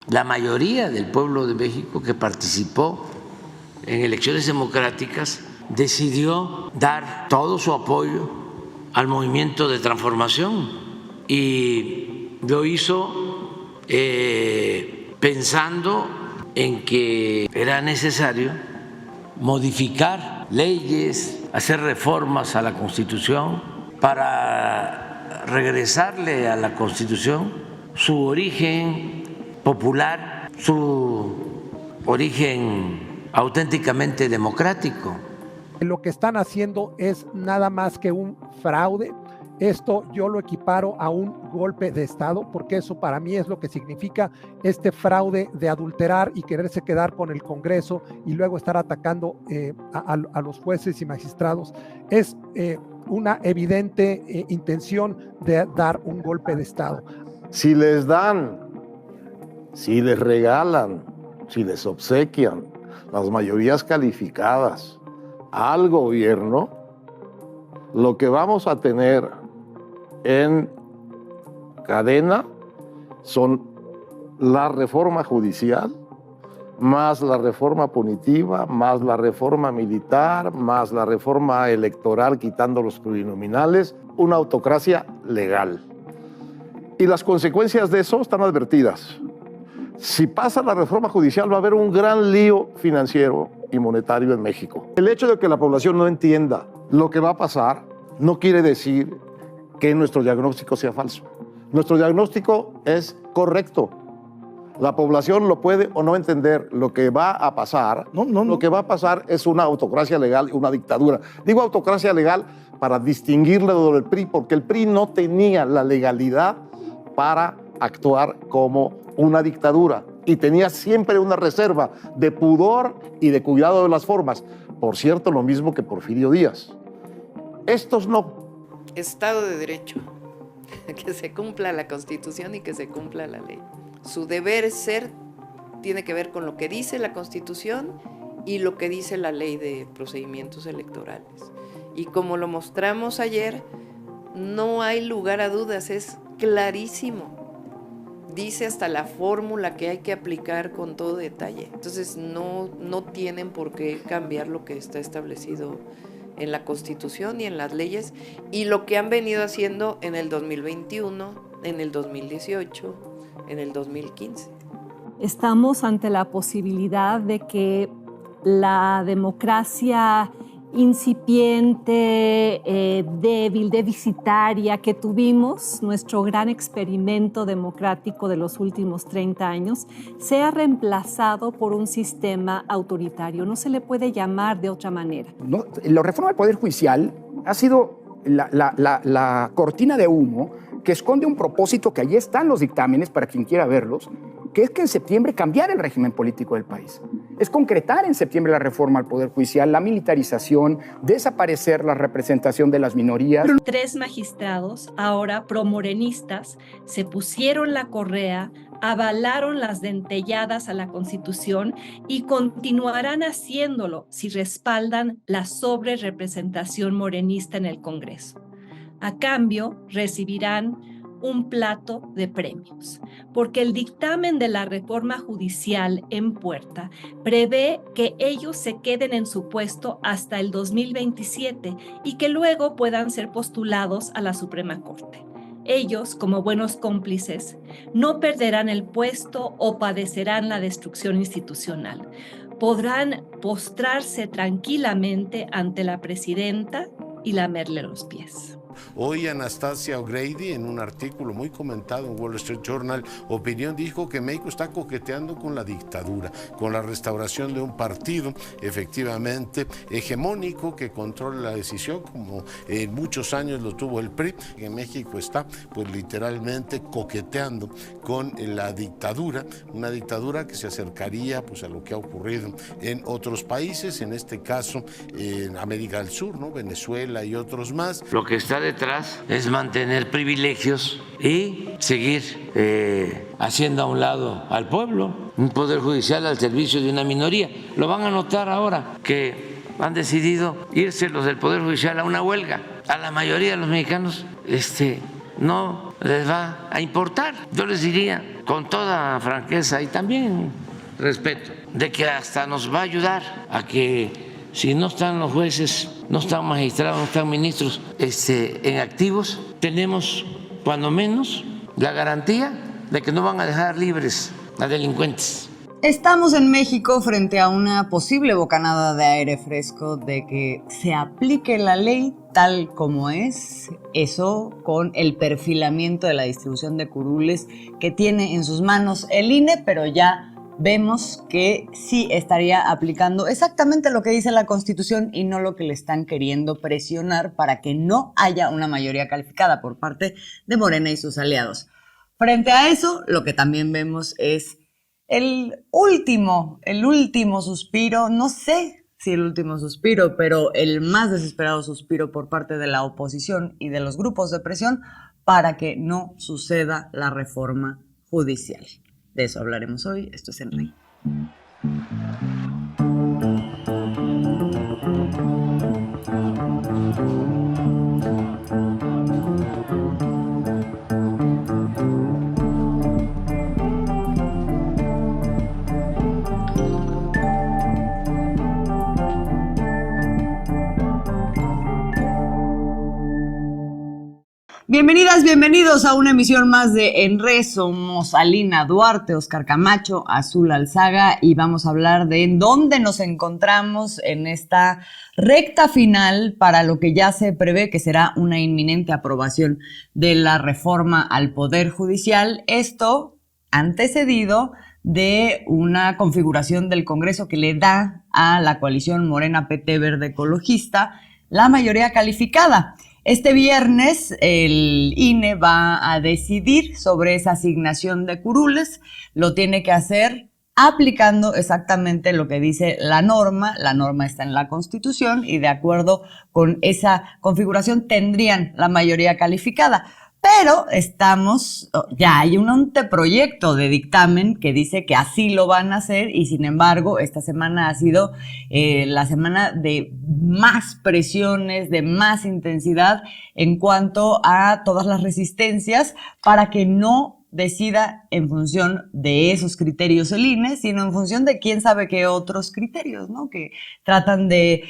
la mayoría del pueblo de México que participó en elecciones democráticas decidió dar todo su apoyo al movimiento de transformación y lo hizo pensando en que era necesario modificar leyes, hacer reformas a la Constitución para regresarle a la Constitución su origen popular, su origen auténticamente democrático. Lo que están haciendo es nada más que un fraude. Esto yo lo equiparo a un golpe de Estado, porque eso para mí es lo que significa este fraude de adulterar y quererse quedar con el Congreso y luego estar atacando a los jueces y magistrados. Es una evidente intención de dar un golpe de Estado. Si les dan, si les regalan, si les obsequian las mayorías calificadas al gobierno, lo que vamos a tener en cadena son la reforma judicial, más la reforma punitiva, más la reforma militar, más la reforma electoral quitando los plurinominales, una autocracia legal. Y las consecuencias de eso están advertidas. Si pasa la reforma judicial va a haber un gran lío financiero y monetario en México. El hecho de que la población no entienda lo que va a pasar no quiere decir que nuestro diagnóstico sea falso. Nuestro diagnóstico es correcto. La población lo puede o no entender. Lo que va a pasar, lo que va a pasar es una autocracia legal y una dictadura. Digo autocracia legal para distinguirlo del PRI, porque el PRI no tenía la legalidad para actuar como una dictadura y tenía siempre una reserva de pudor y de cuidado de las formas. Por cierto, lo mismo que Porfirio Díaz. Estos no. Estado de Derecho, que se cumpla la Constitución y que se cumpla la ley. Su deber ser tiene que ver con lo que dice la Constitución y lo que dice la ley de procedimientos electorales. Y como lo mostramos ayer, no hay lugar a dudas, es clarísimo. Dice hasta la fórmula que hay que aplicar con todo detalle. Entonces no tienen por qué cambiar lo que está establecido en la Constitución y en las leyes y lo que han venido haciendo en el 2021, en el 2018, en el 2015. Estamos ante la posibilidad de que la democracia incipiente, débil, deficitaria que tuvimos, nuestro gran experimento democrático de los últimos 30 años, sea reemplazado por un sistema autoritario. No se le puede llamar de otra manera. No, la reforma del Poder Judicial ha sido la cortina de humo que esconde un propósito que allí están los dictámenes para quien quiera verlos, que es que en septiembre cambiar el régimen político del país. Es concretar en septiembre la reforma al Poder Judicial, la militarización, desaparecer la representación de las minorías. 3 magistrados, ahora promorenistas, se pusieron la correa, avalaron las dentelladas a la Constitución y continuarán haciéndolo si respaldan la sobrerepresentación morenista en el Congreso. A cambio, recibirán un plato de premios, porque el dictamen de la reforma judicial en puerta prevé que ellos se queden en su puesto hasta el 2027 y que luego puedan ser postulados a la Suprema Corte. Ellos, como buenos cómplices, no perderán el puesto o padecerán la destrucción institucional. Podrán postrarse tranquilamente ante la presidenta y lamerle los pies. Hoy Anastasia O'Grady, en un artículo muy comentado en Wall Street Journal, Opinión, dijo que México está coqueteando con la dictadura, con la restauración de un partido efectivamente hegemónico que controla la decisión, como en muchos años lo tuvo el PRI. En México está pues literalmente coqueteando con la dictadura, una dictadura que se acercaría pues a lo que ha ocurrido en otros países, en este caso en América del Sur, ¿no? Venezuela y otros más. Lo que está detrás es mantener privilegios y seguir haciendo a un lado al pueblo, un poder judicial al servicio de una minoría. Lo van a notar ahora que han decidido irse los del poder judicial a una huelga. A la mayoría de los mexicanos no les va a importar. Yo les diría con toda franqueza y también respeto, de que hasta nos va a ayudar a que si no están los jueces, no están magistrados, no están ministros en activos, tenemos cuando menos la garantía de que no van a dejar libres a delincuentes. Estamos en México frente a una posible bocanada de aire fresco de que se aplique la ley tal como es, eso con el perfilamiento de la distribución de curules que tiene en sus manos el INE, pero ya vemos que sí estaría aplicando exactamente lo que dice la Constitución y no lo que le están queriendo presionar para que no haya una mayoría calificada por parte de Morena y sus aliados. Frente a eso, lo que también vemos es el último suspiro, no sé si el último suspiro, pero el más desesperado suspiro por parte de la oposición y de los grupos de presión para que no suceda la reforma judicial. De eso hablaremos hoy. Esto es El Rey. Bienvenidas, bienvenidos a una emisión más de En Re. Somos Alina Duarte, Oscar Camacho, Azul Alzaga y vamos a hablar de dónde nos encontramos en esta recta final para lo que ya se prevé que será una inminente aprobación de la reforma al Poder Judicial. Esto antecedido de una configuración del Congreso que le da a la coalición Morena PT Verde Ecologista la mayoría calificada. Este viernes el INE va a decidir sobre esa asignación de curules. Lo tiene que hacer aplicando exactamente lo que dice la norma. La norma está en la Constitución y de acuerdo con esa configuración tendrían la mayoría calificada. Pero ya hay un anteproyecto de dictamen que dice que así lo van a hacer y sin embargo esta semana ha sido la semana de más presiones, de más intensidad en cuanto a todas las resistencias para que no decida en función de esos criterios el INE, sino en función de quién sabe qué otros criterios, ¿no? Que tratan de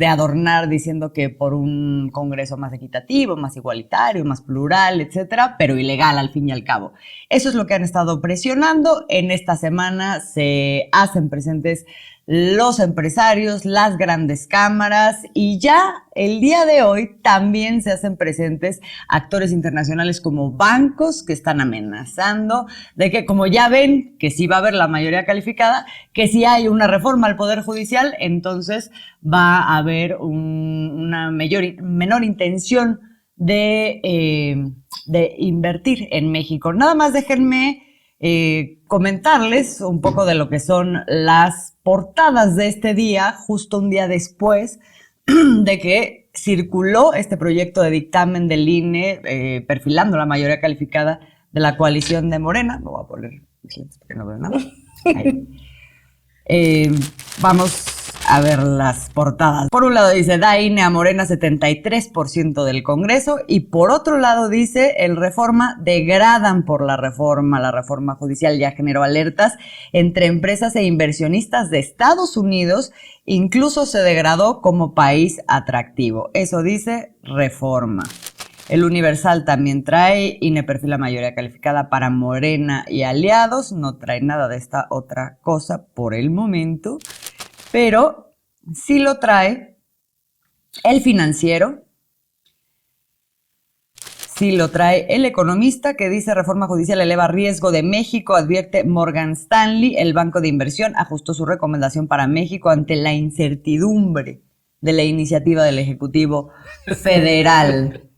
adornar diciendo que por un Congreso más equitativo, más igualitario, más plural, etcétera, pero ilegal al fin y al cabo. Eso es lo que han estado presionando. En esta semana se hacen presentes los empresarios, las grandes cámaras y ya el día de hoy también se hacen presentes actores internacionales como bancos que están amenazando de que como ya ven que sí va a haber la mayoría calificada, que si hay una reforma al Poder Judicial, entonces va a haber una menor intención de invertir en México. Nada más déjenme comentarles un poco de lo que son las portadas de este día, justo un día después de que circuló este proyecto de dictamen del INE perfilando la mayoría calificada de la coalición de Morena. Me voy a poner mis lentes porque no veo nada. Vamos a ver las portadas. Por un lado dice, da INE a Morena 73% del Congreso y por otro lado dice, el Reforma degradan por la reforma judicial ya generó alertas entre empresas e inversionistas de Estados Unidos, incluso se degradó como país atractivo. Eso dice Reforma. El Universal también trae, INE perfila mayoría calificada para Morena y aliados, no trae nada de esta otra cosa por el momento, pero sí lo trae El Financiero, sí lo trae El Economista, que dice reforma judicial eleva riesgo de México, advierte Morgan Stanley, el banco de inversión ajustó su recomendación para México ante la incertidumbre de la iniciativa del Ejecutivo Federal.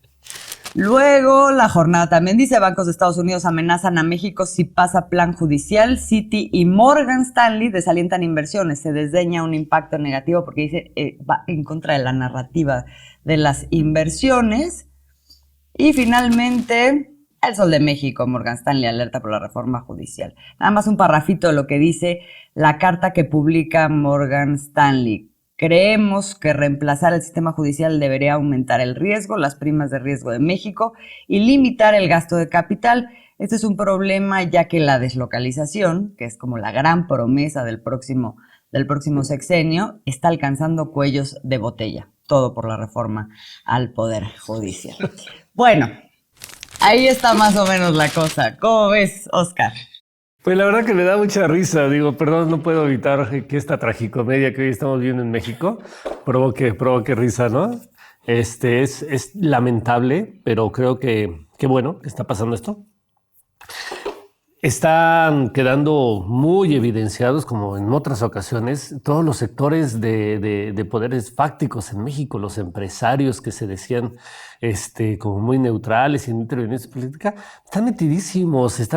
Luego, La Jornada también dice, bancos de Estados Unidos amenazan a México si pasa plan judicial. Citi y Morgan Stanley desalientan inversiones. Se desdeña un impacto negativo porque dice va en contra de la narrativa de las inversiones. Y finalmente, El Sol de México, Morgan Stanley alerta por la reforma judicial. Nada más un parrafito de lo que dice la carta que publica Morgan Stanley. Creemos que reemplazar el sistema judicial debería aumentar el riesgo, las primas de riesgo de México y limitar el gasto de capital. Este es un problema ya que la deslocalización, que es como la gran promesa del próximo sexenio, está alcanzando cuellos de botella. Todo por la reforma al Poder Judicial. Bueno, ahí está más o menos la cosa. ¿Cómo ves, Oscar? Pues la verdad que me da mucha risa. Digo, perdón, no puedo evitar que esta tragicomedia que hoy estamos viendo en México provoque risa, ¿no? Es lamentable, pero creo que bueno que está pasando esto. Están quedando muy evidenciados, como en otras ocasiones, todos los sectores de poderes fácticos en México, los empresarios que se decían como muy neutrales, sin interveniencia política, están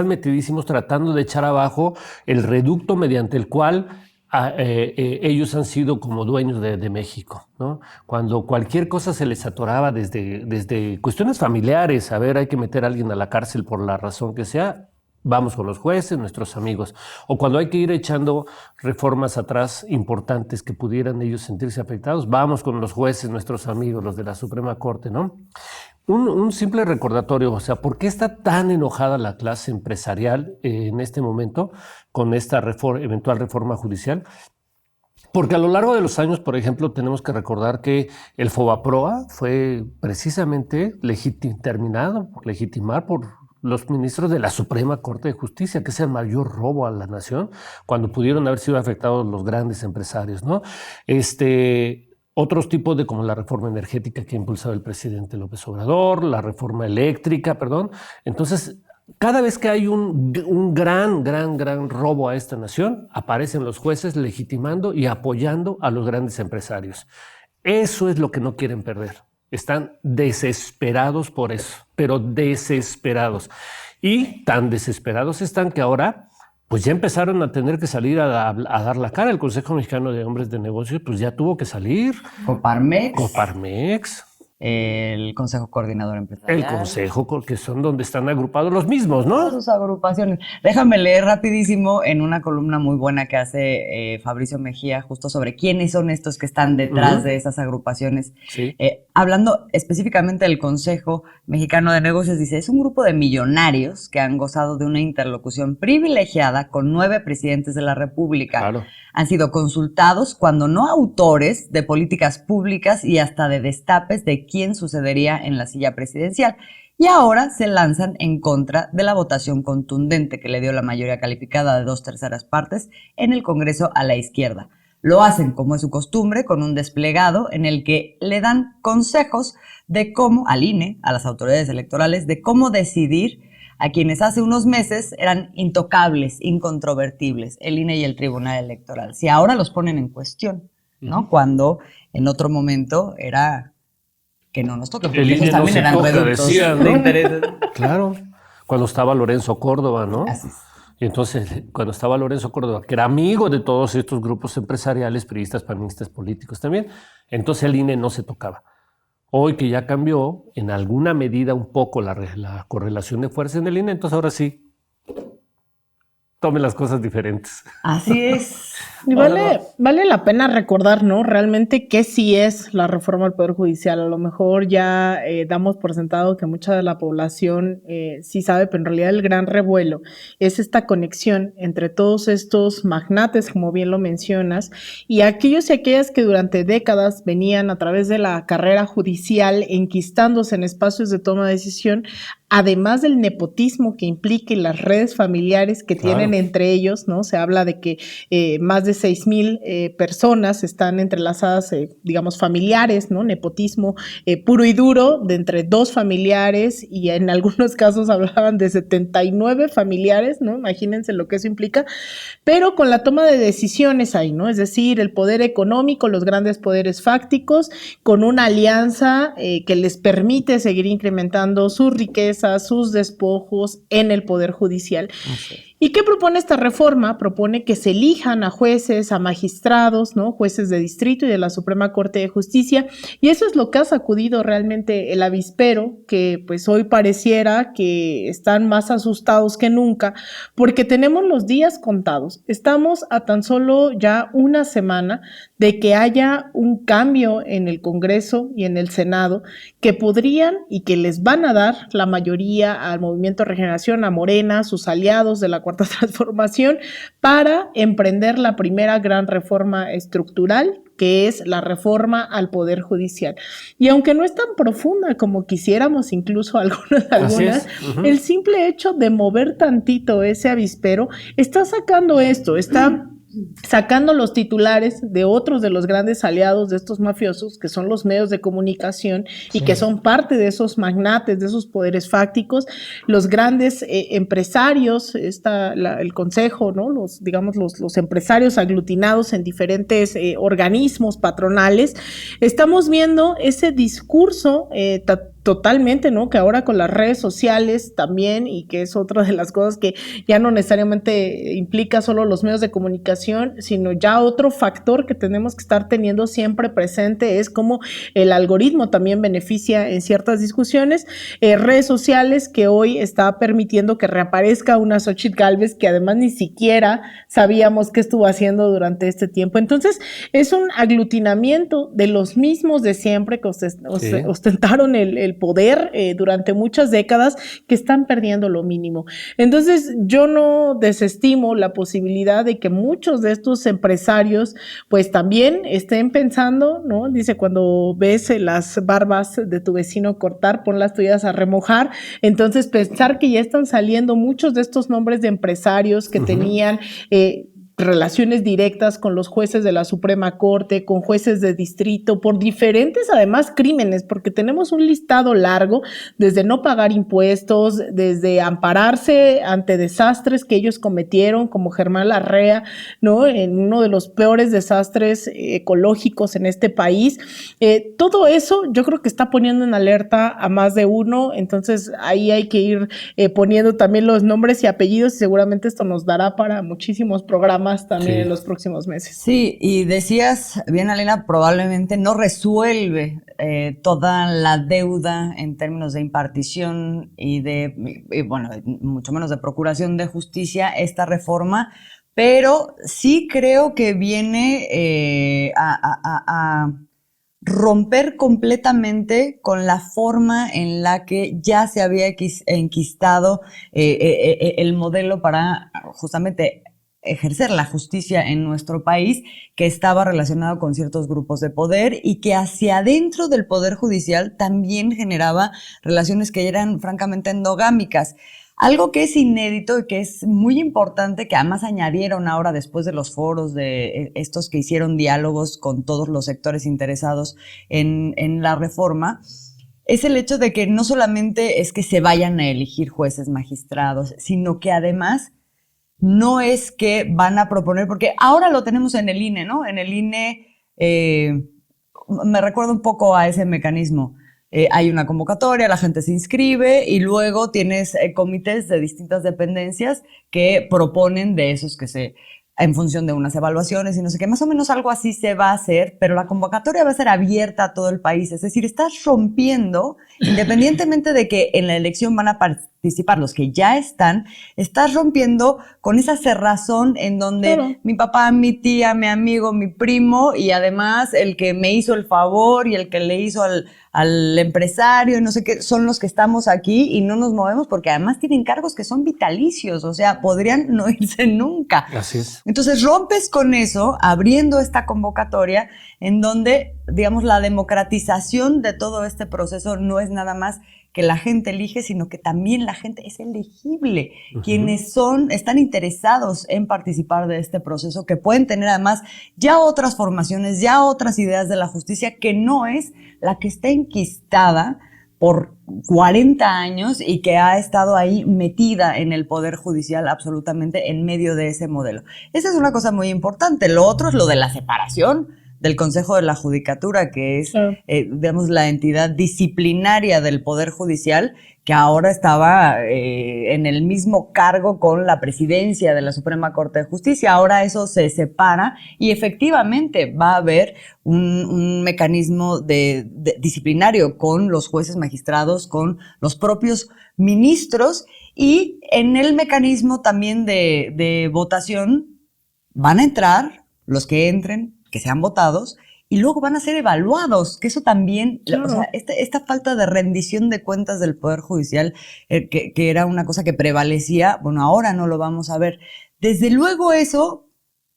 metidísimos tratando de echar abajo el reducto mediante el cual ellos han sido como dueños de México, ¿no? Cuando cualquier cosa se les atoraba desde cuestiones familiares, a ver, hay que meter a alguien a la cárcel por la razón que sea, vamos con los jueces, nuestros amigos. O cuando hay que ir echando reformas atrás importantes que pudieran ellos sentirse afectados, vamos con los jueces, nuestros amigos, los de la Suprema Corte, ¿no? Un simple recordatorio, o sea, ¿por qué está tan enojada la clase empresarial en este momento con esta eventual reforma judicial? Porque a lo largo de los años, por ejemplo, tenemos que recordar que el FOBAPROA fue precisamente legitimar por los ministros de la Suprema Corte de Justicia, que es el mayor robo a la nación, cuando pudieron haber sido afectados los grandes empresarios, ¿no? Otros tipos como la reforma energética que ha impulsado el presidente López Obrador, la reforma eléctrica, perdón. Entonces, cada vez que hay un gran robo a esta nación, aparecen los jueces legitimando y apoyando a los grandes empresarios. Eso es lo que no quieren perder. Están desesperados por eso, pero desesperados. Y tan desesperados están que ahora pues ya empezaron a tener que salir a dar la cara. El Consejo Mexicano de Hombres de Negocios pues ya tuvo que salir. Coparmex. El Consejo Coordinador Empresarial. El Consejo, que son donde están agrupados los mismos, ¿no? Todas sus agrupaciones. Déjame leer rapidísimo en una columna muy buena que hace Fabricio Mejía justo sobre quiénes son estos que están detrás de esas agrupaciones. Sí. Hablando específicamente del Consejo Mexicano de Negocios, dice, es un grupo de millonarios que han gozado de una interlocución privilegiada con 9 presidentes de la República. Claro. Han sido consultados cuando no autores de políticas públicas y hasta de destapes de quién sucedería en la silla presidencial. Y ahora se lanzan en contra de la votación contundente que le dio la mayoría calificada de 2/3 partes en el Congreso a la izquierda. Lo hacen, como es su costumbre, con un desplegado en el que le dan consejos de cómo, al INE, a las autoridades electorales, de cómo decidir a quienes hace unos meses eran intocables, incontrovertibles, el INE y el Tribunal Electoral. Si ahora los ponen en cuestión, ¿no? Cuando en otro momento era que no nos toque, porque el esos también eran reductos de intereses. Claro, cuando estaba Lorenzo Córdoba, ¿no? Así es. Y entonces, cuando estaba Lorenzo Córdoba, que era amigo de todos estos grupos empresariales, priistas, panistas, políticos también, entonces el INE no se tocaba. Hoy que ya cambió en alguna medida un poco la correlación de fuerza en el INE, entonces ahora sí, tomen las cosas diferentes. Así es. Y vale la pena recordar, ¿no? Realmente qué sí es la reforma al Poder Judicial. A lo mejor ya damos por sentado que mucha de la población sí sabe, pero en realidad el gran revuelo es esta conexión entre todos estos magnates, como bien lo mencionas, y aquellos y aquellas que durante décadas venían a través de la carrera judicial enquistándose en espacios de toma de decisión, además del nepotismo que implica y las redes familiares que tienen entre ellos, ¿no? Se habla de que más de 6,000 personas están entrelazadas, digamos, familiares, ¿no? Nepotismo puro y duro de entre 2 familiares y en algunos casos hablaban de 79 familiares, ¿no? Imagínense lo que eso implica, pero con la toma de decisiones ahí, ¿no? Es decir, el poder económico, los grandes poderes fácticos, con una alianza que les permite seguir incrementando su riqueza, sus despojos en el Poder Judicial. Okay. ¿Y qué propone esta reforma? Propone que se elijan a jueces, a magistrados, ¿no? Jueces de distrito y de la Suprema Corte de Justicia, y eso es lo que ha sacudido realmente el avispero, que pues hoy pareciera que están más asustados que nunca, porque tenemos los días contados. Estamos a tan solo ya una semana de que haya un cambio en el Congreso y en el Senado que podrían y que les van a dar la mayoría al Movimiento de Regeneración, a Morena, sus aliados de la Cuarta Transformación, para emprender la primera gran reforma estructural, que es la reforma al Poder Judicial. Y aunque no es tan profunda como quisiéramos, incluso algunas, el simple hecho de mover tantito ese avispero está sacando esto, está sacando los titulares de otros de los grandes aliados de estos mafiosos, que son los medios de comunicación y que son parte de esos magnates, de esos poderes fácticos, los grandes empresarios, el consejo, ¿no? Los empresarios aglutinados en diferentes organismos patronales. Estamos viendo ese discurso totalmente, ¿no? Que ahora con las redes sociales también, y que es otra de las cosas que ya no necesariamente implica solo los medios de comunicación, sino ya otro factor que tenemos que estar teniendo siempre presente es cómo el algoritmo también beneficia en ciertas discusiones. Redes sociales que hoy está permitiendo que reaparezca una Xóchitl Gálvez que además ni siquiera sabíamos qué estuvo haciendo durante este tiempo. Entonces, es un aglutinamiento de los mismos de siempre que ostentaron el poder durante muchas décadas, que están perdiendo lo mínimo. Entonces, yo no desestimo la posibilidad de que muchos de estos empresarios pues también estén pensando, ¿no? Dice, cuando ves las barbas de tu vecino cortar, pon las tuyas a remojar. Entonces, pensar que ya están saliendo muchos de estos nombres de empresarios que tenían relaciones directas con los jueces de la Suprema Corte, con jueces de distrito, por diferentes además crímenes, porque tenemos un listado largo, desde no pagar impuestos, desde ampararse ante desastres que ellos cometieron, como Germán Larrea, ¿no? En uno de los peores desastres ecológicos en este país. Todo eso yo creo que está poniendo en alerta a más de uno, entonces ahí hay que ir poniendo también los nombres y apellidos, y seguramente esto nos dará para muchísimos programas también en los próximos meses. Sí, y decías bien, Alina, probablemente no resuelve toda la deuda en términos de impartición y mucho menos de procuración de justicia esta reforma, pero sí creo que viene a romper completamente con la forma en la que ya se había enquistado el modelo para justamente ejercer la justicia en nuestro país, que estaba relacionado con ciertos grupos de poder y que hacia adentro del Poder Judicial también generaba relaciones que eran francamente endogámicas. Algo que es inédito y que es muy importante, que además añadieron ahora después de los foros de estos que hicieron diálogos con todos los sectores interesados en la reforma, es el hecho de que no solamente es que se vayan a elegir jueces, magistrados, sino que además no es que van a proponer, porque ahora lo tenemos en el INE, ¿no? En el INE me recuerda un poco a ese mecanismo. Hay una convocatoria, la gente se inscribe y luego tienes comités de distintas dependencias que proponen de esos en función de unas evaluaciones y no sé qué, más o menos algo así se va a hacer, pero la convocatoria va a ser abierta a todo el país, es decir, estás rompiendo, independientemente de que en la elección van a participar los que ya estás rompiendo con esa cerrazón en donde mi papá, mi tía, mi amigo, mi primo y además el que me hizo el favor y el que le hizo al empresario y no sé qué, son los que estamos aquí y no nos movemos porque además tienen cargos que son vitalicios, o sea, podrían no irse nunca. Así es. Entonces rompes con eso, abriendo esta convocatoria en donde, digamos, la democratización de todo este proceso no es nada más que la gente elige, sino que también la gente es elegible. Quienes están interesados en participar de este proceso, que pueden tener además ya otras formaciones, ya otras ideas de la justicia, que no es la que está enquistada por 40 años y que ha estado ahí metida en el Poder Judicial absolutamente en medio de ese modelo. Esa es una cosa muy importante. Lo otro es lo de la separación del Consejo de la Judicatura, que es, digamos, la entidad disciplinaria del Poder Judicial, que ahora estaba en el mismo cargo con la presidencia de la Suprema Corte de Justicia. Ahora eso se separa y efectivamente va a haber un mecanismo disciplinario con los jueces magistrados, con los propios ministros, y en el mecanismo también de votación van a entrar los que entren, que sean votados, y luego van a ser evaluados, que eso también, claro. O sea, esta falta de rendición de cuentas del Poder Judicial, que era una cosa que prevalecía, bueno, ahora no lo vamos a ver. Desde luego eso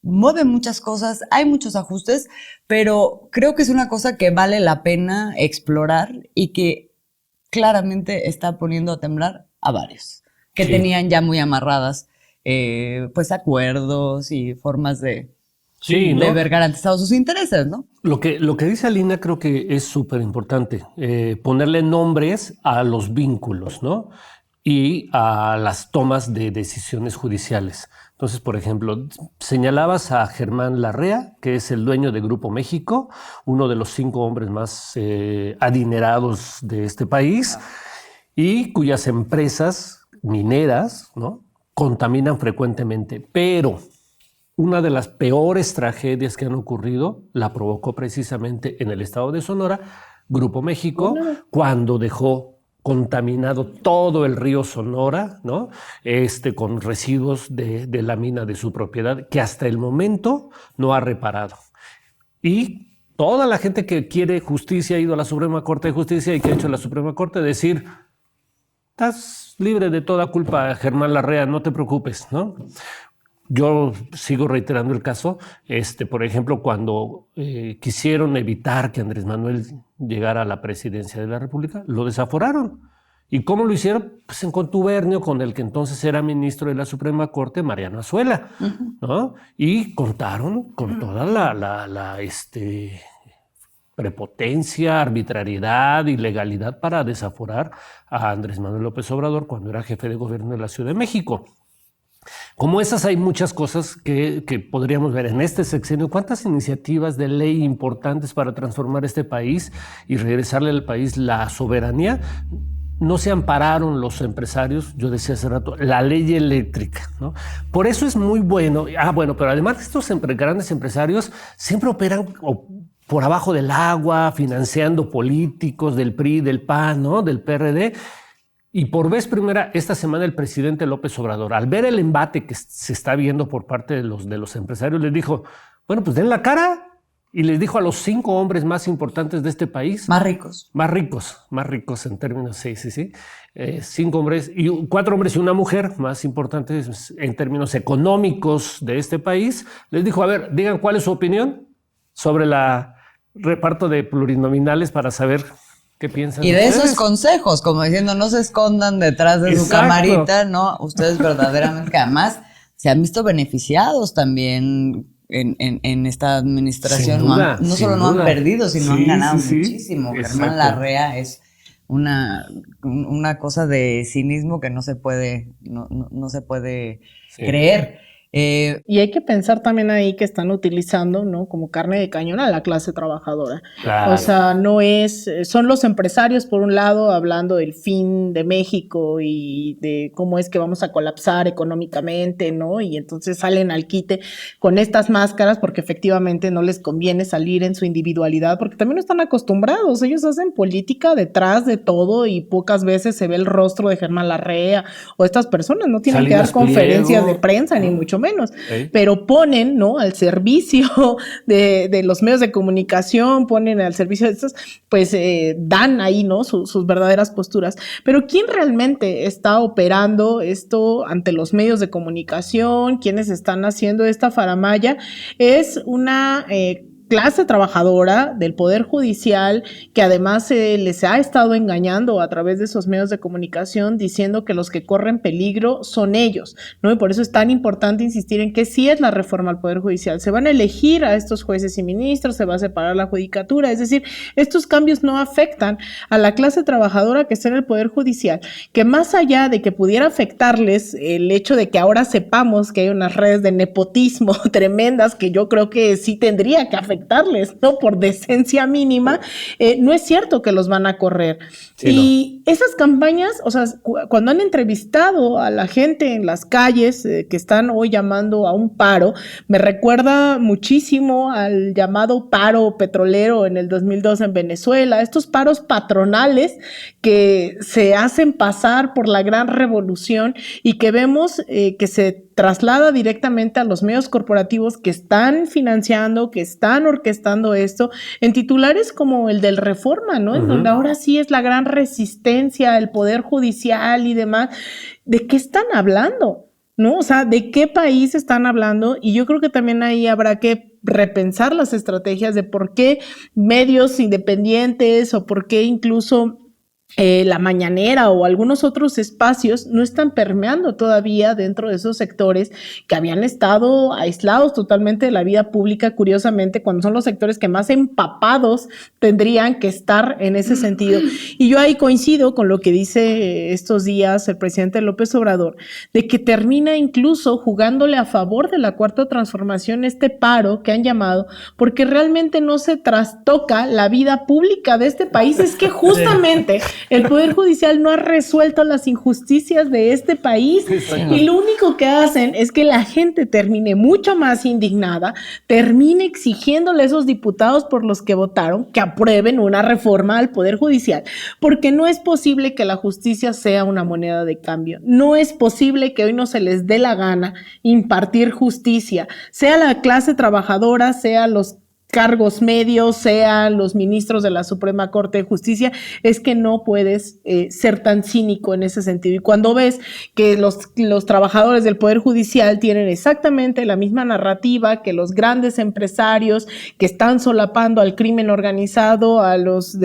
mueve muchas cosas, hay muchos ajustes, pero creo que es una cosa que vale la pena explorar y que claramente está poniendo a temblar a varios, que tenían ya muy amarradas pues acuerdos y formas de ver garantizados sus intereses, ¿no? Lo que dice Alina creo que es súper importante, ponerle nombres a los vínculos, ¿no? Y a las tomas de decisiones judiciales. Entonces, por ejemplo, señalabas a Germán Larrea, que es el dueño de Grupo México, uno de los 5 hombres más adinerados de este país, y cuyas empresas mineras, ¿no?, contaminan frecuentemente, pero una de las peores tragedias que han ocurrido la provocó precisamente en el estado de Sonora, Grupo México, cuando dejó contaminado todo el río Sonora, ¿no?, con residuos de la mina de su propiedad, que hasta el momento no ha reparado. Y toda la gente que quiere justicia ha ido a la Suprema Corte de Justicia y que ha hecho la Suprema Corte decir: estás libre de toda culpa, Germán Larrea, no te preocupes, ¿no? Yo sigo reiterando el caso, por ejemplo, cuando quisieron evitar que Andrés Manuel llegara a la presidencia de la República, lo desaforaron. ¿Y cómo lo hicieron? Pues en contubernio con el que entonces era ministro de la Suprema Corte, Mariano Azuela, ¿no? Y contaron con toda la prepotencia, arbitrariedad y legalidad para desaforar a Andrés Manuel López Obrador cuando era jefe de gobierno de la Ciudad de México. Como esas hay muchas cosas que podríamos ver en este sexenio. ¿Cuántas iniciativas de ley importantes para transformar este país y regresarle al país la soberanía? No se ampararon los empresarios, yo decía hace rato, la ley eléctrica, ¿no? Por eso es muy bueno. Bueno, pero además estos grandes empresarios siempre operan por abajo del agua, financiando políticos del PRI, del PAN, ¿no?, del PRD. Y por vez primera, esta semana el presidente López Obrador, al ver el embate que se está viendo por parte de los empresarios, les dijo: bueno, pues den la cara. Y les dijo a los 5 hombres más importantes de este país. Más ricos en términos, sí. 5 hombres, y 4 hombres y una mujer más importantes en términos económicos de este país. Les dijo: a ver, digan cuál es su opinión sobre el reparto de plurinominales para saber qué piensan. Y de ustedes. Esos consejos, como diciendo, no se escondan detrás de su camarita, ¿no? Ustedes verdaderamente, que además se han visto beneficiados también en esta administración. No solo no han perdido, sino han ganado muchísimo. Germán Larrea es una cosa de cinismo que no se puede creer. Y hay que pensar también ahí que están utilizando, ¿no?, como carne de cañón a la clase trabajadora. Claro. O sea, son los empresarios por un lado hablando del fin de México y de cómo es que vamos a colapsar económicamente, ¿no? Y entonces salen al quite con estas máscaras porque efectivamente no les conviene salir en su individualidad, porque también no están acostumbrados. Ellos hacen política detrás de todo y pocas veces se ve el rostro de Germán Larrea o estas personas. No tienen que dar conferencias de prensa ni mucho menos, pero ponen, ¿no?, al servicio de los medios de comunicación, ponen al servicio de estos, pues dan ahí, ¿no?, sus verdaderas posturas. Pero ¿quién realmente está operando esto ante los medios de comunicación? ¿Quiénes están haciendo esta faramalla? Es una clase trabajadora del Poder Judicial que además les ha estado engañando a través de esos medios de comunicación, diciendo que los que corren peligro son ellos, ¿no? Y por eso es tan importante insistir en que sí es la reforma al Poder Judicial. Se van a elegir a estos jueces y ministros, se va a separar la judicatura, es decir, estos cambios no afectan a la clase trabajadora que está en el Poder Judicial, que más allá de que pudiera afectarles el hecho de que ahora sepamos que hay unas redes de nepotismo tremendas, que yo creo que sí tendría que afectar aceptarles, ¿no? Por decencia mínima, no es cierto que los van a correr. Sí, y esas campañas, o sea, cuando han entrevistado a la gente en las calles que están hoy llamando a un paro, me recuerda muchísimo al llamado paro petrolero en el 2002 en Venezuela, estos paros patronales que se hacen pasar por la gran revolución y que vemos que se traslada directamente a los medios corporativos que están financiando, que están orquestando esto, en titulares como el del Reforma, ¿no? En donde ahora sí es la gran resistencia, el poder judicial y demás. ¿De qué están hablando? ¿No? O sea, ¿de qué país están hablando? Y yo creo que también ahí habrá que repensar las estrategias de por qué medios independientes o por qué incluso la mañanera o algunos otros espacios no están permeando todavía dentro de esos sectores que habían estado aislados totalmente de la vida pública, curiosamente, cuando son los sectores que más empapados tendrían que estar en ese sentido. Y yo ahí coincido con lo que dice estos días el presidente López Obrador, de que termina incluso jugándole a favor de la Cuarta Transformación este paro que han llamado, porque realmente no se trastoca la vida pública de este país. Es que justamente el Poder Judicial no ha resuelto las injusticias de este país y lo único que hacen es que la gente termine mucho más indignada, termine exigiéndole a esos diputados por los que votaron que aprueben una reforma al Poder Judicial, porque no es posible que la justicia sea una moneda de cambio, no es posible que hoy no se les dé la gana impartir justicia, sea la clase trabajadora, sea los cargos medios, sean los ministros de la Suprema Corte de Justicia, es que no puedes ser tan cínico en ese sentido. Y cuando ves que los trabajadores del Poder Judicial tienen exactamente la misma narrativa que los grandes empresarios que están solapando al crimen organizado, a los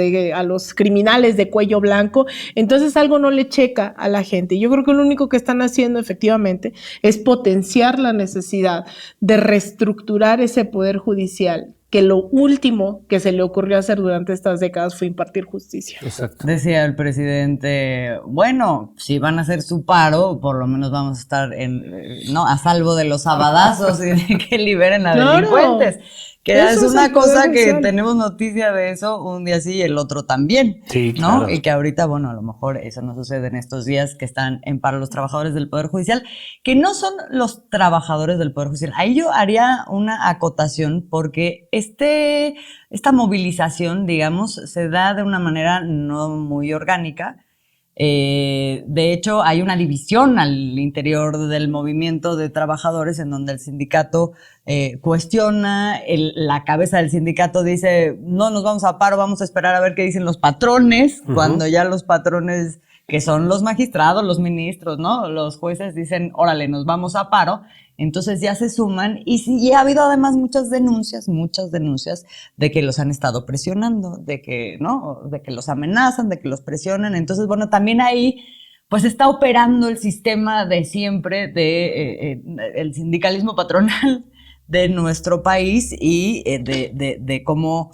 criminales de cuello blanco, entonces algo no le checa a la gente. Yo creo que lo único que están haciendo efectivamente es potenciar la necesidad de reestructurar ese Poder Judicial, que lo último que se le ocurrió hacer durante estas décadas fue impartir justicia. Exacto. Decía el presidente, bueno, si van a hacer su paro, por lo menos vamos a estar a salvo de los sabadazos y de que liberen a delincuentes. Que es una cosa que tenemos noticia de eso un día sí y el otro también, sí, ¿no? Claro. Y que ahorita, bueno, a lo mejor eso no sucede en estos días que están en paro los trabajadores del Poder Judicial, que no son los trabajadores del Poder Judicial. Ahí yo haría una acotación porque esta movilización, digamos, se da de una manera no muy orgánica. De hecho, hay una división al interior del movimiento de trabajadores en donde el sindicato cuestiona, la cabeza del sindicato dice, no nos vamos a paro, vamos a esperar a ver qué dicen los patrones, cuando ya los patrones, que son los magistrados, los ministros, ¿no? Los jueces dicen, órale, nos vamos a paro. Entonces ya se suman y ha habido además muchas denuncias de que los han estado presionando, de que los amenazan, de que los presionan. Entonces, bueno, también ahí pues está operando el sistema de siempre el sindicalismo patronal de nuestro país y de cómo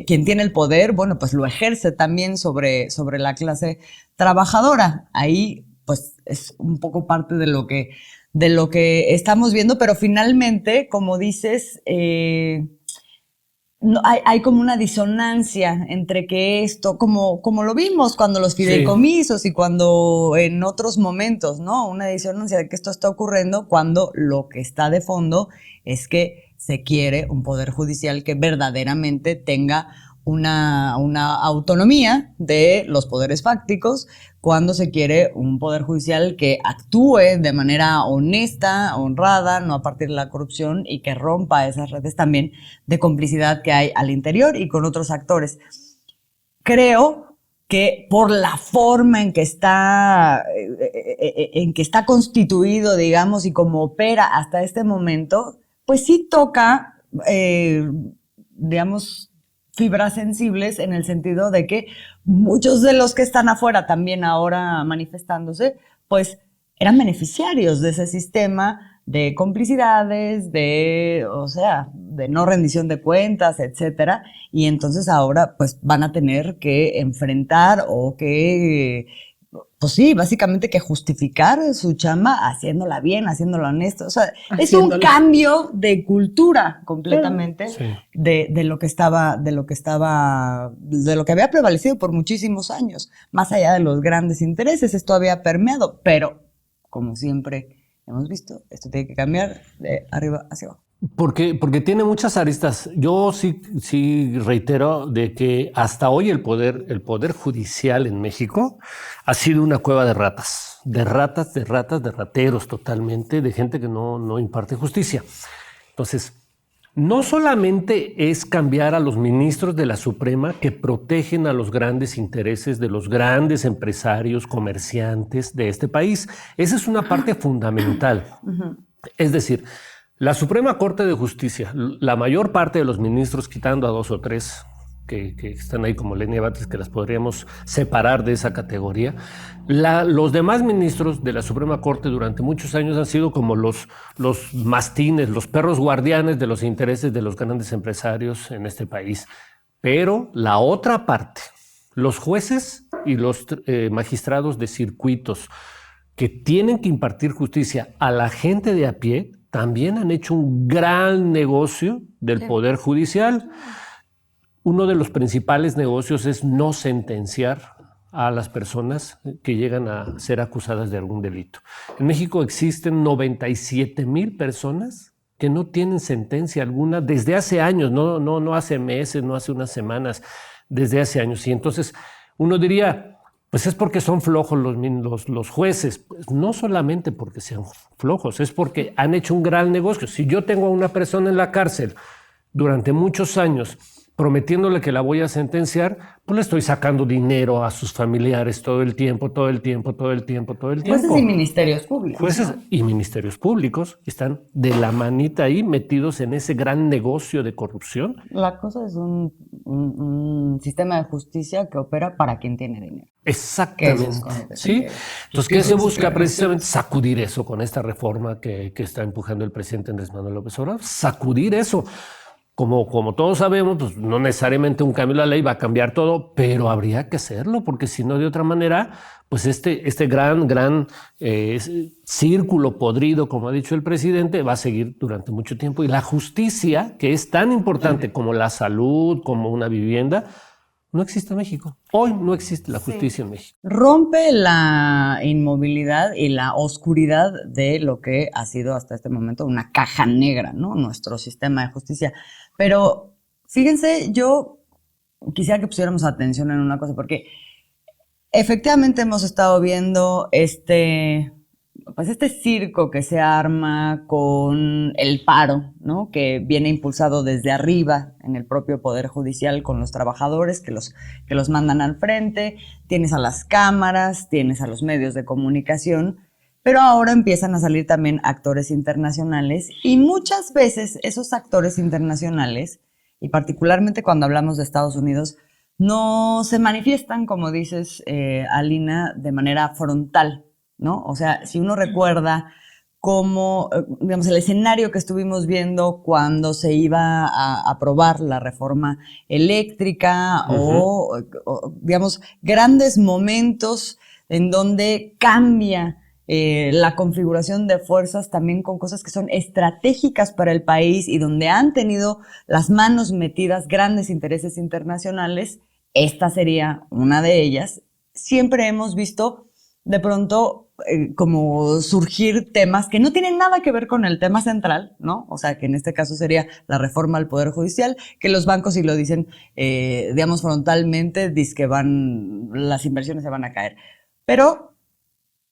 quien tiene el poder, bueno, pues lo ejerce también sobre la clase trabajadora. Ahí pues es un poco parte de lo que estamos viendo, pero finalmente, como dices, hay como una disonancia entre que esto, como lo vimos cuando los fideicomisos y cuando en otros momentos, ¿no? Una disonancia de que esto está ocurriendo cuando lo que está de fondo es que se quiere un poder judicial que verdaderamente tenga una autonomía de los poderes fácticos, cuando se quiere un poder judicial que actúe de manera honesta, honrada, no a partir de la corrupción y que rompa esas redes también de complicidad que hay al interior y con otros actores. Creo que por la forma en que está constituido, digamos, y cómo opera hasta este momento, pues sí toca, digamos, fibras sensibles en el sentido de que muchos de los que están afuera también ahora manifestándose, pues eran beneficiarios de ese sistema de complicidades, de no rendición de cuentas, etcétera, y entonces ahora pues van a tener que enfrentar o que pues sí, básicamente que justificar su chamba haciéndola bien, haciéndola honesto. O sea, es un cambio de cultura completamente de lo que había prevalecido por muchísimos años. Más allá de los grandes intereses, esto había permeado, pero como siempre hemos visto, esto tiene que cambiar de arriba hacia abajo. Porque tiene muchas aristas. Yo sí reitero de que hasta hoy el poder judicial en México ha sido una cueva de ratas, de rateros totalmente, de gente que no imparte justicia. Entonces, no solamente es cambiar a los ministros de la Suprema que protegen a los grandes intereses de los grandes empresarios, comerciantes de este país. Esa es una parte fundamental. Es decir, la Suprema Corte de Justicia, la mayor parte de los ministros, quitando a 2 o 3 que están ahí como Lenia Batres, que las podríamos separar de esa categoría, los demás ministros de la Suprema Corte durante muchos años han sido como los mastines, los perros guardianes de los intereses de los grandes empresarios en este país. Pero la otra parte, los jueces y los magistrados de circuitos que tienen que impartir justicia a la gente de a pie, también han hecho un gran negocio del Poder Judicial. Uno de los principales negocios es no sentenciar a las personas que llegan a ser acusadas de algún delito. En México existen 97,000 personas que no tienen sentencia alguna desde hace años, no hace meses, no hace unas semanas, desde hace años. Y entonces uno diría, pues es porque son flojos los jueces. Pues no solamente porque sean flojos, es porque han hecho un gran negocio. Si yo tengo a una persona en la cárcel durante muchos años prometiéndole que la voy a sentenciar, pues le estoy sacando dinero a sus familiares todo el tiempo. Jueces y ministerios públicos. Jueces y ministerios públicos están de la manita ahí metidos en ese gran negocio de corrupción. La cosa es un sistema de justicia que opera para quien tiene dinero. Exactamente. ¿Sí? Entonces, ¿qué se busca? Precisamente sacudir eso con esta reforma que está empujando el presidente Andrés Manuel López Obrador. Sacudir eso. Como todos sabemos, pues no necesariamente un cambio de la ley va a cambiar todo, pero habría que hacerlo, porque si no, de otra manera, pues este gran círculo podrido, como ha dicho el presidente, va a seguir durante mucho tiempo. Y la justicia, que es tan importante como la salud, como una vivienda, no existe en México. Hoy no existe la justicia en México. Rompe la inmovilidad y la oscuridad de lo que ha sido hasta este momento una caja negra, ¿no? Nuestro sistema de justicia. Pero fíjense, yo quisiera que pusiéramos atención en una cosa, porque efectivamente hemos estado viendo este circo que se arma con el paro, ¿no? Que viene impulsado desde arriba en el propio Poder Judicial con los trabajadores que los mandan al frente. Tienes a las cámaras, tienes a los medios de comunicación, pero ahora empiezan a salir también actores internacionales y muchas veces esos actores internacionales, y particularmente cuando hablamos de Estados Unidos, no se manifiestan, como dices, Alina, de manera frontal, ¿no? O sea, si uno recuerda cómo, digamos, el escenario que estuvimos viendo cuando se iba a aprobar la reforma eléctrica o, digamos, grandes momentos en donde cambia la configuración de fuerzas también con cosas que son estratégicas para el país y donde han tenido las manos metidas grandes intereses internacionales, esta sería una de ellas. Siempre hemos visto de pronto como surgir temas que no tienen nada que ver con el tema central, ¿no? O sea, que en este caso sería la reforma al Poder Judicial, que los bancos, si lo dicen, digamos, frontalmente, dicen que las inversiones se van a caer. Pero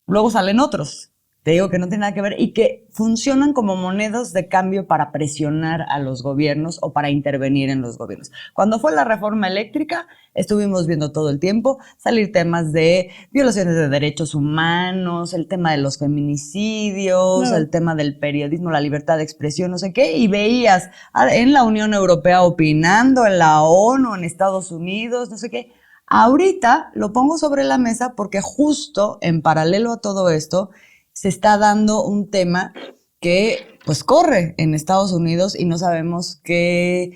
luego salen otros, te digo que no tienen nada que ver y que funcionan como monedas de cambio para presionar a los gobiernos o para intervenir en los gobiernos. Cuando fue la reforma eléctrica, estuvimos viendo todo el tiempo salir temas de violaciones de derechos humanos, el tema de los feminicidios, el tema del periodismo, la libertad de expresión, no sé qué, y veías en la Unión Europea opinando, en la ONU, en Estados Unidos, no sé qué. Ahorita lo pongo sobre la mesa porque justo en paralelo a todo esto se está dando un tema que pues corre en Estados Unidos y no sabemos qué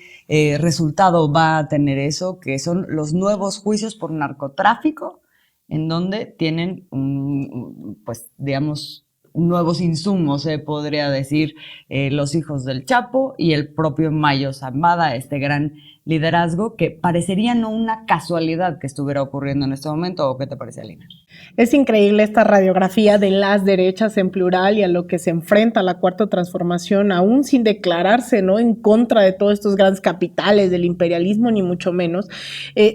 resultado va a tener eso, que son los nuevos juicios por narcotráfico en donde tienen, pues, digamos, nuevos insumos, se podría decir, los hijos del Chapo y el propio Mayo Zambada, este gran liderazgo que parecería no una casualidad que estuviera ocurriendo en este momento. ¿O qué te parece, Alina? Es increíble esta radiografía de las derechas en plural y a lo que se enfrenta la Cuarta Transformación, aún sin declararse, ¿no?, en contra de todos estos grandes capitales del imperialismo, ni mucho menos,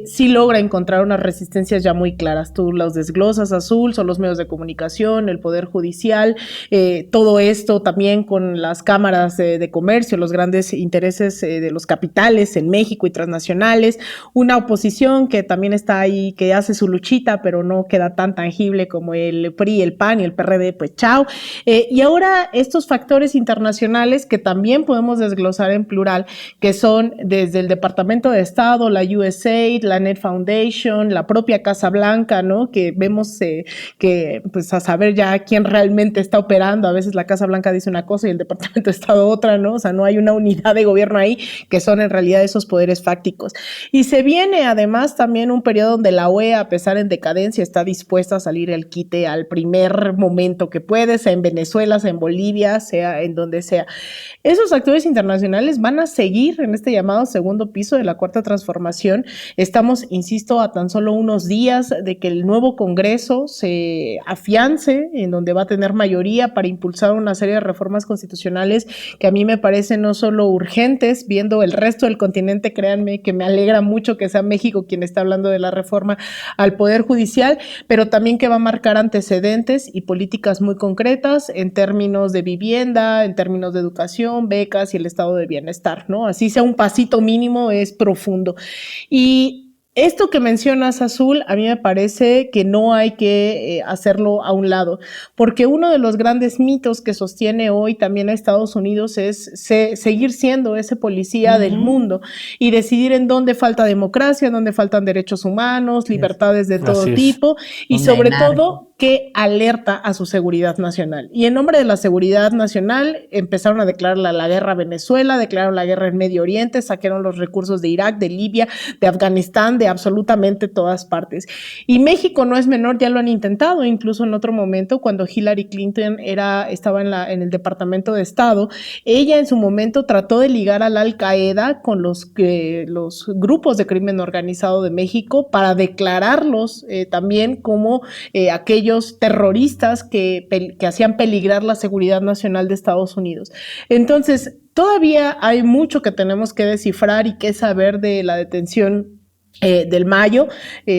sí logra encontrar unas resistencias ya muy claras. Tú los desglosas, Azul, son los medios de comunicación, el Poder Judicial, todo esto también con las cámaras de comercio, los grandes intereses de los capitales en México y transnacionales, una oposición que también está ahí, que hace su luchita, pero no queda tan tangible como el PRI, el PAN y el PRD, pues chao. Y ahora estos factores internacionales que también podemos desglosar en plural, que son desde el Departamento de Estado, la USAID, la Net Foundation, la propia Casa Blanca, ¿no?, que vemos que, pues, a saber ya quién realmente está operando. A veces la Casa Blanca dice una cosa y el Departamento de Estado otra, ¿no? O sea, no hay una unidad de gobierno ahí, que son en realidad esos poderes fácticos. Y se viene además también un periodo donde la OEA, a pesar en decadencia, está dispuesta a salir al quite al primer momento que puede, sea en Venezuela, sea en Bolivia, sea en donde sea. Esos actores internacionales van a seguir en este llamado segundo piso de la Cuarta Transformación. Estamos, insisto, a tan solo unos días de que el nuevo Congreso se afiance, en donde va a tener mayoría para impulsar una serie de reformas constitucionales que a mí me parecen no solo urgentes, viendo el resto del continente, créanme que me alegra mucho que sea México quien está hablando de la reforma al Poder Judicial, pero también que va a marcar antecedentes y políticas muy concretas en términos de vivienda, en términos de educación, becas y el estado de bienestar, ¿no? Así sea un pasito mínimo, es profundo. Y esto que mencionas, Azul, a mí me parece que no hay que hacerlo a un lado, porque uno de los grandes mitos que sostiene hoy también a Estados Unidos es seguir siendo ese policía del mundo y decidir en dónde falta democracia, en dónde faltan derechos humanos, libertades de todo tipo y sobre todo que alerta a su seguridad nacional. Y en nombre de la seguridad nacional empezaron a declarar la guerra a Venezuela, declararon la guerra en Medio Oriente, saquearon los recursos de Irak, de Libia, de Afganistán, de absolutamente todas partes. Y México no es menor, ya lo han intentado, incluso en otro momento, cuando Hillary Clinton estaba en el Departamento de Estado, ella en su momento trató de ligar a la Al-Qaeda con los grupos de crimen organizado de México para declararlos también como aquellos terroristas que hacían peligrar la seguridad nacional de Estados Unidos. Entonces, todavía hay mucho que tenemos que descifrar y que saber de la detención del Mayo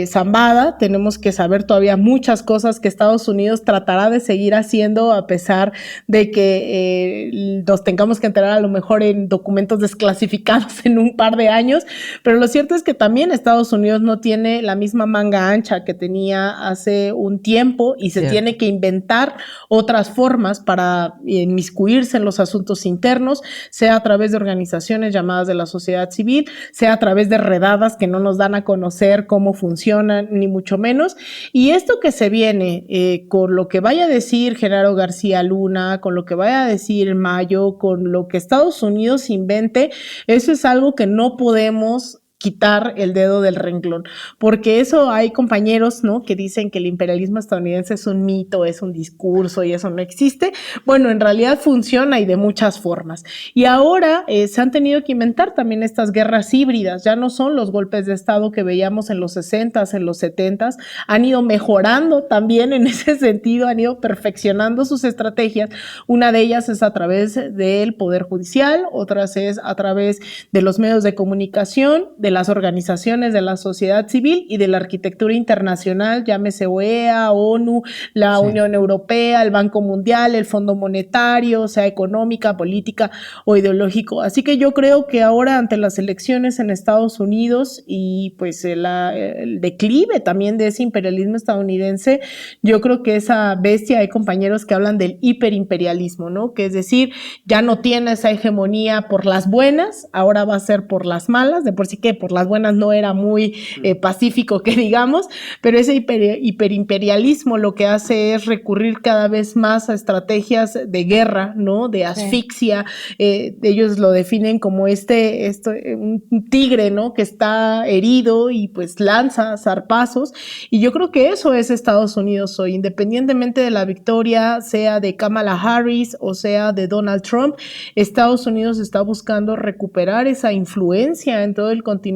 Zambada. Tenemos que saber todavía muchas cosas que Estados Unidos tratará de seguir haciendo a pesar de que nos tengamos que enterar a lo mejor en documentos desclasificados en un par de años, pero lo cierto es que también Estados Unidos no tiene la misma manga ancha que tenía hace un tiempo y se tiene que inventar otras formas para inmiscuirse en los asuntos internos, sea a través de organizaciones llamadas de la sociedad civil, sea a través de redadas que no nos dan a conocer cómo funcionan, ni mucho menos. Y esto que se viene con lo que vaya a decir Genaro García Luna, con lo que vaya a decir Mayo, con lo que Estados Unidos invente, eso es algo que no podemos quitar el dedo del renglón, porque eso hay compañeros, ¿no?, que dicen que el imperialismo estadounidense es un mito, es un discurso y eso no existe. Bueno, en realidad funciona y de muchas formas. Y ahora se han tenido que inventar también estas guerras híbridas, ya no son los golpes de Estado que veíamos en los 60s, en los 70s, han ido mejorando también en ese sentido, han ido perfeccionando sus estrategias. Una de ellas es a través del Poder Judicial, otras es a través de los medios de comunicación, de las organizaciones de la sociedad civil y de la arquitectura internacional, llámese OEA, ONU, la Unión Europea, el Banco Mundial, el Fondo Monetario, sea económica, política o ideológico. Así que yo creo que ahora ante las elecciones en Estados Unidos y pues el declive también de ese imperialismo estadounidense, yo creo que esa bestia, hay compañeros que hablan del hiperimperialismo, ¿no?, que es decir, ya no tiene esa hegemonía por las buenas, ahora va a ser por las malas, de por sí que por las buenas no era muy pacífico, que digamos, pero ese hiperimperialismo lo que hace es recurrir cada vez más a estrategias de guerra, ¿no? De asfixia. Ellos lo definen como un tigre, ¿no? Que está herido y pues lanza zarpazos. Y yo creo que eso es Estados Unidos hoy, independientemente de la victoria, sea de Kamala Harris o sea de Donald Trump. Estados Unidos está buscando recuperar esa influencia en todo el continente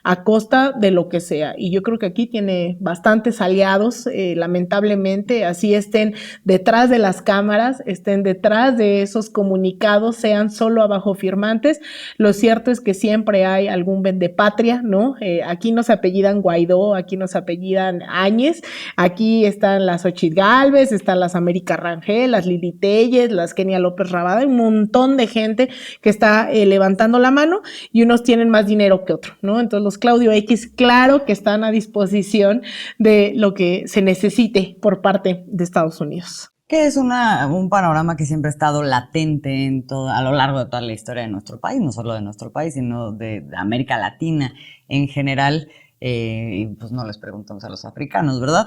a costa de lo que sea. Y yo creo que aquí tiene bastantes aliados, lamentablemente, así estén detrás de las cámaras, estén detrás de esos comunicados, sean solo abajo firmantes. Lo cierto es que siempre hay algún vendepatria, ¿no? Aquí no se apellidan Guaidó, aquí no se apellidan Áñez, aquí están las Xochitl Gálvez, están las América Rangel, las Lili Telles, las Kenia López Rabada, hay un montón de gente que está levantando la mano y unos tienen más dinero que otros, ¿no? Entonces los Claudio X, claro que están a disposición de lo que se necesite por parte de Estados Unidos. Que es un panorama que siempre ha estado latente a lo largo de toda la historia de nuestro país, no solo de nuestro país, sino de América Latina en general, y pues no les preguntamos a los africanos, ¿verdad?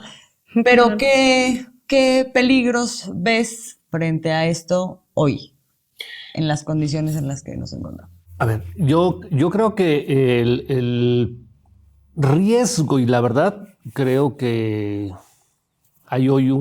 Pero ¿qué peligros ves frente a esto hoy, en las condiciones en las que nos encontramos? A ver, yo creo que el riesgo, y la verdad creo que hay hoy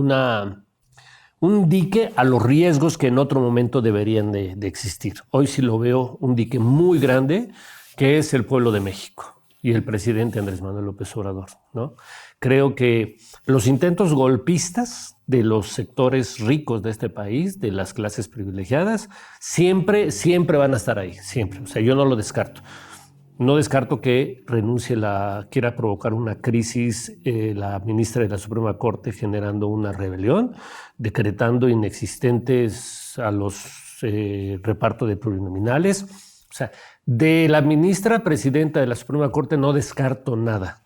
un dique a los riesgos que en otro momento deberían de existir. Hoy sí lo veo un dique muy grande, que es el pueblo de México y el presidente Andrés Manuel López Obrador, ¿no? Creo que los intentos golpistas de los sectores ricos de este país, de las clases privilegiadas, siempre van a estar ahí, siempre. O sea, yo no lo descarto. No descarto que quiera provocar una crisis la ministra de la Suprema Corte, generando una rebelión, decretando inexistentes a los reparto de plurinominales. O sea, de la ministra presidenta de la Suprema Corte no descarto nada,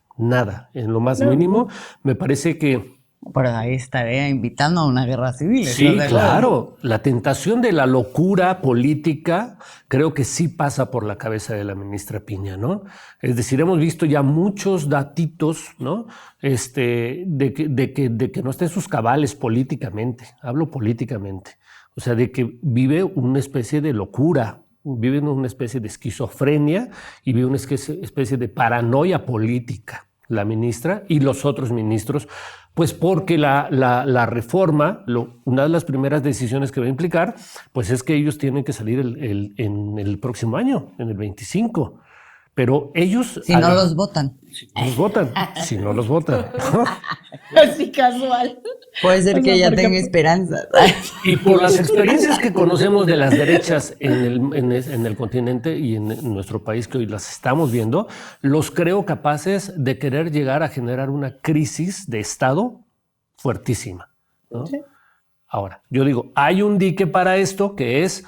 en lo más mínimo. Me parece que... Pero ahí estaría invitando a una guerra civil. Sí, claro. La tentación de la locura política creo que sí pasa por la cabeza de la ministra Piña, ¿no? Es decir, hemos visto ya muchos datitos, ¿no? De que no está en sus cabales políticamente. Hablo políticamente. O sea, de que vive una especie de locura, vive una especie de esquizofrenia y vive una especie de paranoia política, la ministra y los otros ministros. Pues porque la reforma, una de las primeras decisiones que va a implicar, pues es que ellos tienen que salir en el próximo año, en el 25. Pero ellos... Si no los votan. Si no los votan. Así casual. Puede ser que ya tenga esperanza. Y por las experiencias que conocemos de las derechas en el continente y en nuestro país, que hoy las estamos viendo, los creo capaces de querer llegar a generar una crisis de Estado fuertísima, ¿no? Sí. Ahora, yo digo, hay un dique para esto que es...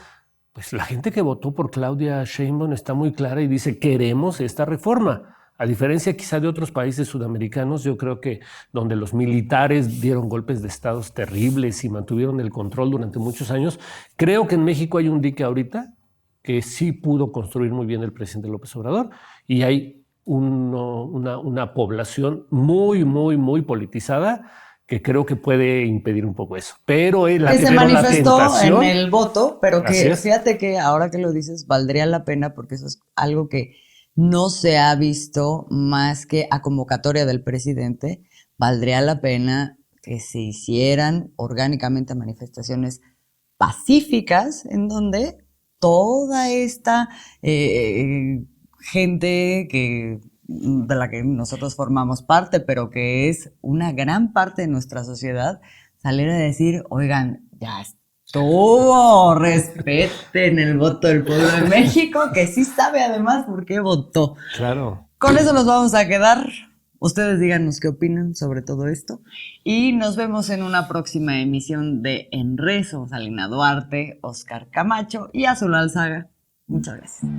Pues la gente que votó por Claudia Sheinbaum está muy clara y dice, queremos esta reforma. A diferencia quizá de otros países sudamericanos, yo creo que donde los militares dieron golpes de estados terribles y mantuvieron el control durante muchos años, creo que en México hay un dique ahorita que sí pudo construir muy bien el presidente López Obrador y hay una población muy politizada que creo que puede impedir un poco eso. Pero que se manifestó en el voto, pero que fíjate que ahora que lo dices, valdría la pena porque eso es algo que no se ha visto más que a convocatoria del presidente. Valdría la pena que se hicieran orgánicamente manifestaciones pacíficas en donde toda esta gente de la que nosotros formamos parte, pero que es una gran parte de nuestra sociedad, salir a decir, oigan, ya estuvo, respeten el voto del pueblo de México, que sí sabe además por qué votó. Claro. Con eso nos vamos a quedar. Ustedes díganos qué opinan sobre todo esto y nos vemos en una próxima emisión de En Rezo. Alina Duarte, Oscar Camacho y Azul Alzaga. Muchas gracias.